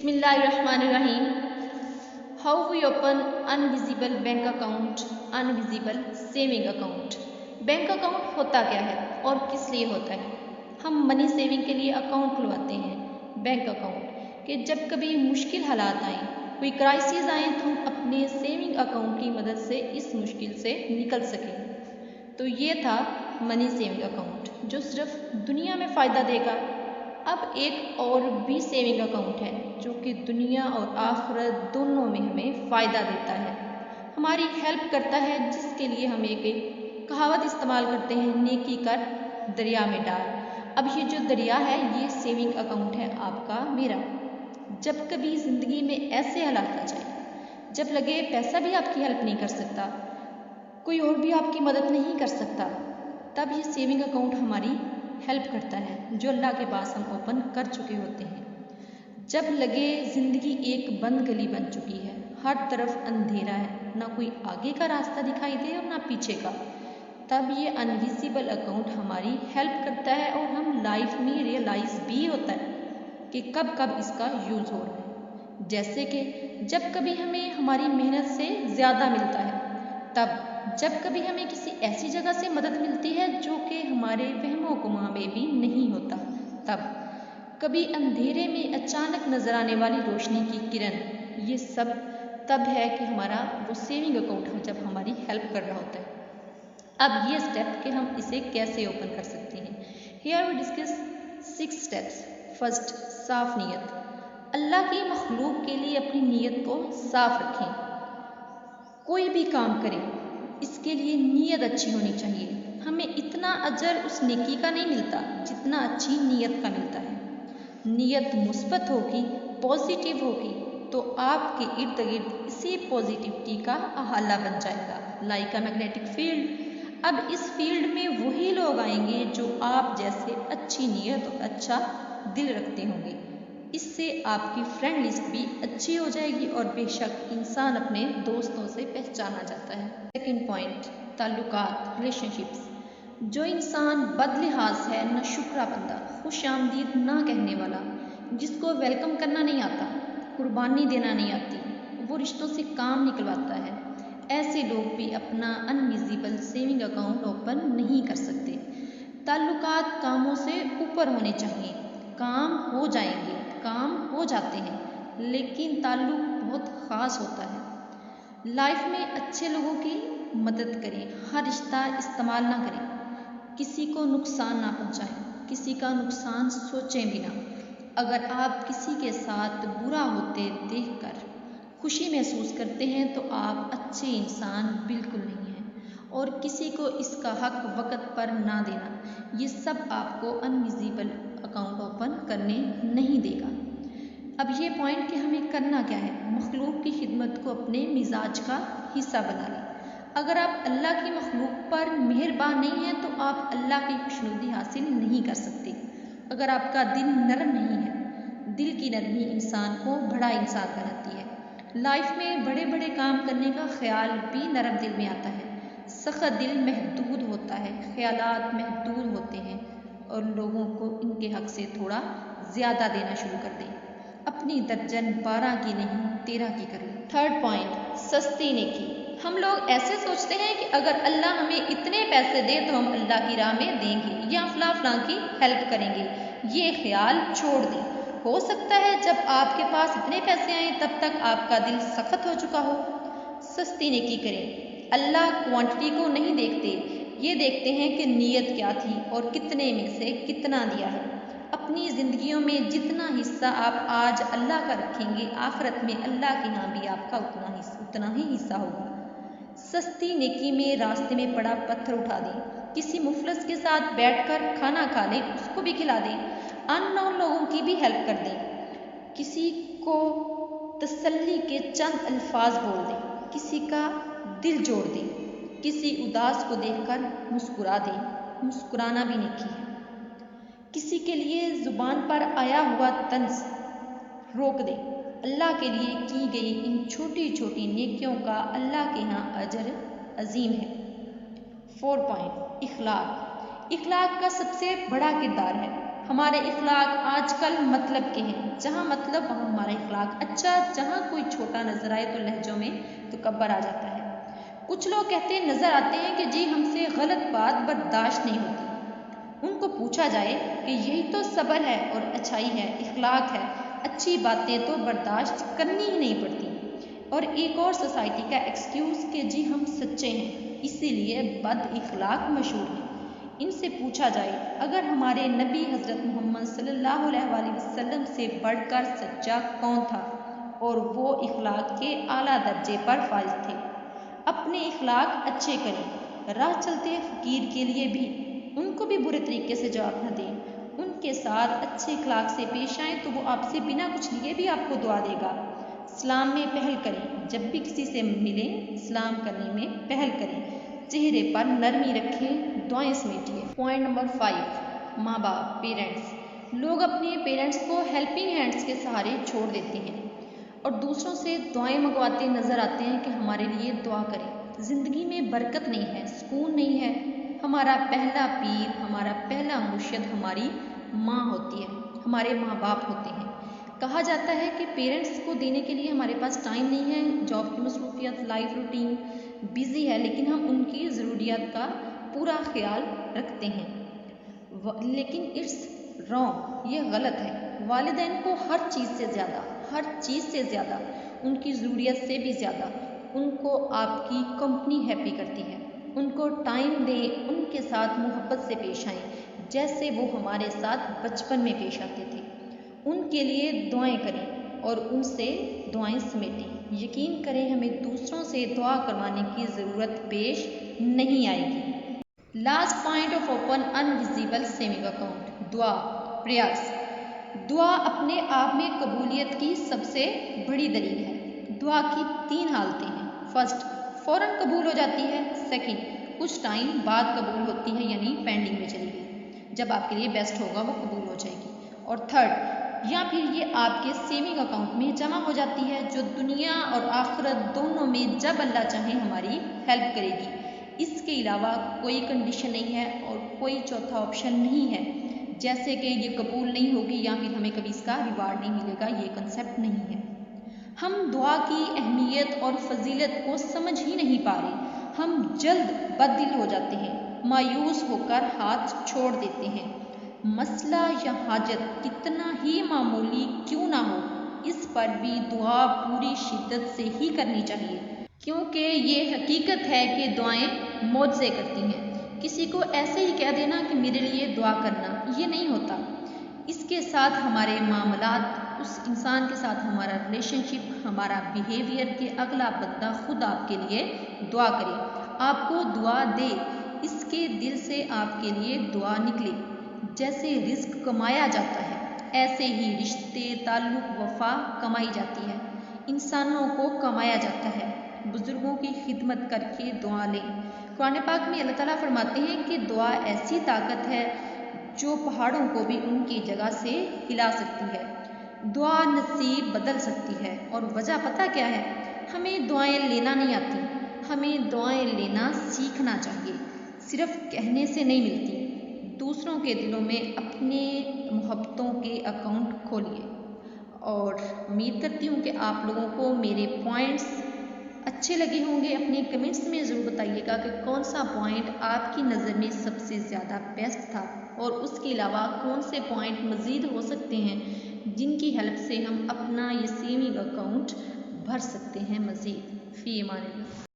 Bismillahirrahmanirrahim. How we open unvisible bank account, unvisible saving account. Bank account होता क्या है और किस लिए होता है? हम मनी सेविंग के लिए अकाउंट खुलवाते हैं, बैंक अकाउंट, कि जब कभी मुश्किल हालात आएँ, कोई क्राइसिस आए तो हम अपने सेविंग अकाउंट की मदद से इस मुश्किल से निकल सकें। तो ये था मनी सेविंग अकाउंट जो सिर्फ दुनिया में फ़ायदा देगा। अब एक और भी सेविंग अकाउंट है जो कि दुनिया और आखिरत दोनों में हमें फ़ायदा देता है, हमारी हेल्प करता है, जिसके लिए हम एक कहावत इस्तेमाल करते हैं, नेकी कर दरिया में डाल। अब ये जो दरिया है ये सेविंग अकाउंट है आपका मेरा। जब कभी ज़िंदगी में ऐसे हालात आ जाए जब लगे पैसा भी आपकी हेल्प नहीं कर सकता, कोई और भी आपकी मदद नहीं कर सकता, तब ये सेविंग अकाउंट हमारी हेल्प करता है जो अल्लाह के पास हम ओपन कर चुके होते हैं। जब लगे ज़िंदगी एक बंद गली बन चुकी है, हर तरफ अंधेरा है, ना कोई आगे का रास्ता दिखाई दे और ना पीछे का, तब ये अनविजिबल अकाउंट हमारी हेल्प करता है और हम लाइफ में रियलाइज़ भी होता है कि कब कब इसका यूज़ हो रहा है। जैसे कि जब कभी हमें हमारी मेहनत से ज़्यादा मिलता है, तब जब कभी हमें किसी ऐसी जगह से मदद मिलती है जो कि हमारे वहमों गुमां में भी नहीं होता, तब कभी अंधेरे में अचानक नजर आने वाली रोशनी की किरण, ये सब तब है कि हमारा वो सेविंग अकाउंट है जब हमारी हेल्प कर रहा होता है। अब ये स्टेप कि हम इसे कैसे ओपन कर सकते हैं। Here we discuss 6 steps. First, साफ नीयत। अल्लाह की मखलूक के लिए अपनी नीयत को साफ रखें। कोई भी काम करें, इसके लिए नीयत अच्छी होनी चाहिए। हमें इतना अजर उस नेकी का नहीं मिलता जितना अच्छी नीयत का मिलता है। नीयत मुस्बत होगी, पॉजिटिव होगी, तो आपके इर्द गिर्द इसी पॉजिटिविटी का आहाला बन जाएगा, लाइक अ मैग्नेटिक फील्ड। अब इस फील्ड में वही लोग आएंगे जो आप जैसे अच्छी नीयत और अच्छा दिल रखते होंगे। इससे आपकी फ्रेंड लिस्ट भी अच्छी हो जाएगी और बेशक इंसान अपने दोस्तों से पहचाना जाता है। सेकंड पॉइंट, ताल्लुकात, रिलेशनशिप्स। जो इंसान बदलिहाज है, न शुक्रा बंदा, खुश आमदीद ना कहने वाला, जिसको वेलकम करना नहीं आता, कुर्बानी देना नहीं आती, वो रिश्तों से काम निकलवाता है, ऐसे लोग भी अपना अनविजिबल सेविंग अकाउंट ओपन नहीं कर सकते। ताल्लुकात कामों से ऊपर होने चाहिए। काम हो जाएंगे, काम हो जाते हैं, लेकिन ताल्लुक बहुत ख़ास होता है। लाइफ में अच्छे लोगों की मदद करें, हर रिश्ता इस्तेमाल ना करें, किसी को नुकसान ना पहुंचाएं, किसी का नुकसान सोचें भी ना। अगर आप किसी के साथ बुरा होते देखकर खुशी महसूस करते हैं तो आप अच्छे इंसान बिल्कुल नहीं हैं। और किसी को इसका हक वक्त पर ना देना, ये सब आपको अनविजिबल अकाउंट ओपन करने नहीं देगा। अब ये पॉइंट कि हमें करना क्या है, मखलूक की खिदमत को अपने मिजाज का हिस्सा बना लें। अगर आप अल्लाह की मखलूक पर मेहरबान नहीं हैं तो आप अल्लाह की खुशनुदी हासिल नहीं कर सकते। अगर आपका दिल नरम नहीं है, दिल की नरमी इंसान को बड़ा इंसान बनाती है। लाइफ में बड़े बड़े काम करने का ख्याल भी नरम दिल में आता है। सख्त दिल महदूद होता है, ख्यालात महदूद होते हैं और लोगों को इनके हक से थोड़ा ज़्यादा देना शुरू कर दें। अपनी दर्जन 12 की नहीं 13 की करें। थर्ड पॉइंट, सस्ती नेकी। हम लोग ऐसे सोचते हैं कि अगर अल्लाह हमें इतने पैसे दे तो हम अल्लाह की राह में देंगे या फलां की हेल्प करेंगे। ये ख्याल छोड़ दें। हो सकता है जब आपके पास इतने पैसे आए तब तक आपका दिल सख्त हो चुका हो। सस्ती नेकी करें। अल्लाह क्वांटिटी को नहीं देखते, ये देखते हैं कि नीयत क्या थी और कितने में से कितना दिया है। अपनी ज़िंदगियों में जितना हिस्सा आप आज अल्लाह का रखेंगे, आखिरत में अल्लाह के यहाँ भी आपका उतना ही हिस्सा होगा। सस्ती नेकी में रास्ते में पड़ा पत्थर उठा दें, किसी मुफलस के साथ बैठकर खाना खा लें, उसको भी खिला दें, अननोन लोगों की भी हेल्प कर दें, किसी को तसल्ली के चंद अल्फाज बोल दें, किसी का दिल जोड़ दें, किसी उदास को देखकर मुस्कुरा दें, मुस्कुराना भी नेकी है। किसी के लिए ज़ुबान पर आया हुआ तंज रोक दें। अल्लाह के लिए की गई इन छोटी छोटी नेकियों का अल्लाह के यहाँ अजर अजीम है। 4 पॉइंट, इखलाक। اخلاق کا سب سے بڑا کردار ہے۔ ہمارے اخلاق آج کل مطلب کے ہیں، جہاں مطلب وہاں ہمارا اخلاق اچھا، جہاں کوئی چھوٹا نظر آئے تو لہجوں میں تکبر آ جاتا ہے۔ کچھ لوگ کہتے نظر آتے ہیں کہ جی ہم سے غلط بات برداشت نہیں ہوتی۔ ان کو پوچھا جائے کہ یہی تو صبر ہے اور اچھائی ہے، اخلاق ہے، اچھی باتیں تو برداشت کرنی ہی نہیں پڑتی۔ اور ایک اور سوسائٹی کا ایکسکیوز کہ جی ہم سچے ہیں اسی لیے بد اخلاق مشہور ہیں۔ ان سے پوچھا جائے اگر ہمارے نبی حضرت محمد صلی اللہ علیہ وآلہ وسلم سے بڑھ کر سچا کون تھا، اور وہ اخلاق کے اعلیٰ درجے پر فائز تھے۔ اپنے اخلاق اچھے کریں، راہ چلتے فقیر کے لیے بھی ان کو بھی برے طریقے سے جواب نہ دیں، ان کے ساتھ اچھے اخلاق سے پیش آئیں تو وہ آپ سے بنا کچھ لیے بھی آپ کو دعا دے گا۔ اسلام میں پہل کریں، جب بھی کسی سے ملیں سلام کرنے میں پہل کریں، چہرے پر نرمی رکھیں، دعائیں سمیٹیے۔ پوائنٹ نمبر 5، ماں باپ، پیرنٹس۔ لوگ اپنے پیرنٹس کو ہیلپنگ ہینڈس کے سہارے چھوڑ دیتے ہیں اور دوسروں سے دعائیں منگواتے نظر آتے ہیں کہ ہمارے لیے دعا کریں۔ زندگی میں برکت نہیں ہے، سکون نہیں ہے۔ ہمارا پہلا پیر، ہمارا پہلا مرشد ہماری ماں ہوتی ہے، ہمارے ماں باپ ہوتے ہیں۔ کہا جاتا ہے کہ پیرنٹس کو دینے کے لیے ہمارے پاس ٹائم نہیں ہے، جاب کی مصروفیات، لائف روٹین بزی ہے، لیکن ہم ان کی ضروریات کا پورا خیال رکھتے ہیں۔ لیکن اٹس رانگ، یہ غلط ہے۔ والدین کو ہر چیز سے زیادہ ان کی ضروریت سے بھی زیادہ ان کو آپ کی کمپنی ہیپی کرتی ہے۔ ان کو ٹائم دیں، ان کے ساتھ محبت سے پیش آئیں جیسے وہ ہمارے ساتھ بچپن میں پیش آتے تھے۔ ان کے لیے دعائیں کریں اور ان سے دعائیں سمیٹیں۔ یقین کریں ہمیں دوسروں سے دعا کروانے کی ضرورت پیش نہیں آئے گی۔ Last point of open invisible saving account, دعا، پریئرز۔ دعا اپنے آپ میں قبولیت کی سب سے بڑی دلیل ہے۔ دعا کی 3 حالتیں ہیں۔ فرسٹ، فوراً قبول ہو جاتی ہے۔ سیکنڈ، کچھ ٹائم بعد قبول ہوتی ہے یعنی پینڈنگ میں چلی گئی، جب آپ کے لیے بیسٹ ہوگا وہ قبول ہو جائے گی۔ اور تھرڈ، یا پھر یہ آپ کے سیونگ اکاؤنٹ میں جمع ہو جاتی ہے جو دنیا اور آخرت دونوں میں جب اللہ چاہے ہماری ہیلپ کرے گی۔ اس کے علاوہ کوئی کنڈیشن نہیں ہے اور کوئی چوتھا آپشن نہیں ہے، جیسے کہ یہ قبول نہیں ہوگی یا پھر ہمیں کبھی اس کا ریوارڈ نہیں ملے گا، یہ کنسیپٹ نہیں ہے۔ ہم دعا کی اہمیت اور فضیلت کو سمجھ ہی نہیں پا رہے۔ ہم جلد بددل ہو جاتے ہیں، مایوس ہو کر ہاتھ چھوڑ دیتے ہیں۔ مسئلہ یا حاجت کتنا ہی معمولی کیوں نہ ہو، اس پر بھی دعا پوری شدت سے ہی کرنی چاہیے، کیونکہ یہ حقیقت ہے کہ دعائیں معجزے کرتی ہیں۔ کسی کو ایسے ہی کہہ دینا کہ میرے لیے دعا کرنا، یہ نہیں ہوتا۔ اس کے ساتھ ہمارے معاملات، اس انسان کے ساتھ ہمارا ریلیشن شپ، ہمارا بیہیویئر کہ اگلا بندہ خود آپ کے لیے دعا کرے، آپ کو دعا دے، اس کے دل سے آپ کے لیے دعا نکلے۔ جیسے رزق کمایا جاتا ہے ایسے ہی رشتے، تعلق، وفا کمائی جاتی ہے، انسانوں کو کمایا جاتا ہے۔ بزرگوں کی خدمت کر کے دعا لیں۔ قرآن پاک میں اللہ تعالیٰ فرماتے ہیں کہ دعا ایسی طاقت ہے جو پہاڑوں کو بھی ان کی جگہ سے ہلا سکتی ہے۔ دعا نصیب بدل سکتی ہے۔ اور وجہ پتہ کیا ہے؟ ہمیں دعائیں لینا نہیں آتی، ہمیں دعائیں لینا سیکھنا چاہیے۔ صرف کہنے سے نہیں ملتی۔ دوسروں کے دلوں میں اپنے محبتوں کے اکاؤنٹ کھولیے۔ اور امید کرتی ہوں کہ آپ لوگوں کو میرے پوائنٹس اچھے لگے ہوں گے۔ اپنے کمنٹس میں ضرور بتائیے گا کہ کون سا پوائنٹ آپ کی نظر میں سب سے زیادہ بیسٹ تھا، اور اس کے علاوہ کون سے پوائنٹ مزید ہو سکتے ہیں جن کی ہیلپ سے ہم اپنا یہ سیونگ اکاؤنٹ بھر سکتے ہیں مزید۔ فی امان اللہ۔